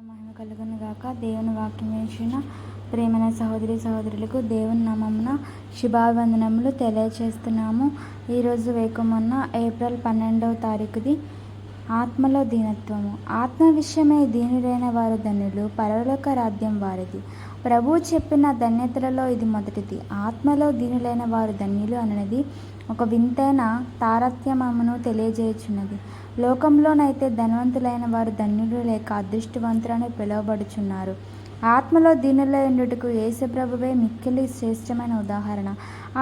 మహిమ కలుగును గాక. దేవుని వాక్యం వినిచిన ప్రేమైన సహోదరి సహోదరులకు దేవుని నామమున శుభాభివందనములు తెలియచేస్తున్నాము. ఈరోజు వేకుమన్న ఏప్రిల్ 12వ తారీఖుది. ఆత్మలో దీనత్వము. ఆత్మ విషయమై దీనులైన వారు ధన్యులు, పరలోక రాజ్యం వారిది. ప్రభువు చెప్పిన ధన్యతలలో ఇది మొదటిది. ఆత్మలో దీనులైన వారు ధన్యులు అనేది ఒక వింతైన తారతమ్యమును తెలియజేయుచున్నది. లోకంలోనైతే ధనవంతులైన వారు ధన్యులు లేక అదృష్టవంతులని పిలువబడుచున్నారు. ఆత్మలో దీనులై ఉండుటకు యేసుప్రభువే మిక్కిలి శ్రేష్టమైన ఉదాహరణ.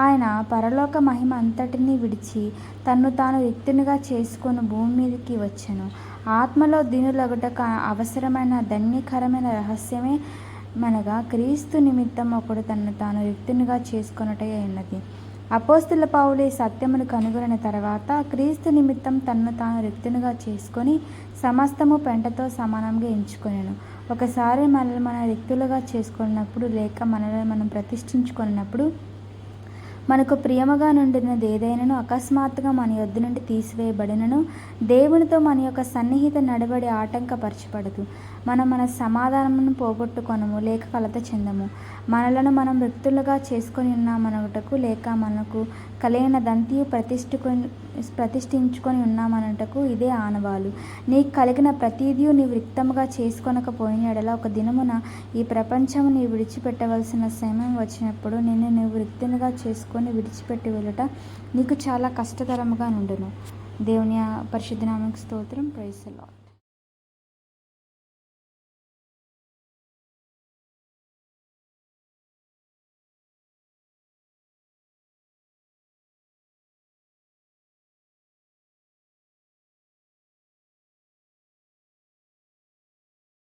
ఆయన పరలోక మహిమ అంతటినీ విడిచి తన్ను తాను రిక్తునిగా చేసుకొని భూమి మీదకి వచ్చెను. ఆత్మలో దీనులగుటకు అవసరమైన ధన్యకరమైన రహస్యమే మనగా క్రీస్తు నిమిత్తం ఒకడు తన్ను తాను రిక్తునిగా చేసుకొనుటే ఉన్నది. అపోస్తలుల పౌలు ఈ సత్యమును కనుగొనిన తర్వాత క్రీస్తు నిమిత్తం తన్ను తాను రిక్తునిగా చేసుకొని సమస్తము పెంటతో సమానంగా ఎంచుకొనెను. ఒకసారి మనల్ని మనం రిక్తులుగా చేసుకున్నప్పుడు లేక మనల్ని మనం ప్రతిష్ఠించుకున్నప్పుడు మనకు ప్రియముగా నుండినది ఏదైనాను అకస్మాత్తుగా మన యొద్ద నుండి తీసివేయబడినను దేవునితో మన యొక్క సన్నిహిత నడవడి ఆటంకపరచబడదు. మనం మన సమాధానమును పోగొట్టుకొనము లేక కలత చెందము. మనలను మనం వ్యక్తులుగా చేసుకొని ఉన్నామనుటకు లేక మనకు కలిగినదంతయు ప్రతిష్ఠించుకొని ఉన్నామనుటకు ఇదే ఆనవాలు. నీకు కలిగిన ప్రతిదీ నీవు రిక్తముగా చేసుకొనకపోయిన ఎడల ఒక దినమున ఈ ప్రపంచము నీవు విడిచిపెట్టవలసిన సమయం వచ్చినప్పుడు నిన్ను నీవు రిక్తునిగా చేసుకొని విడిచిపెట్టి వెళ్ళుట నీకు చాలా కష్టతరముగా నుండును. దేవుని పరిశుద్ధ నామమునకు స్తోత్రం. Praise the lord.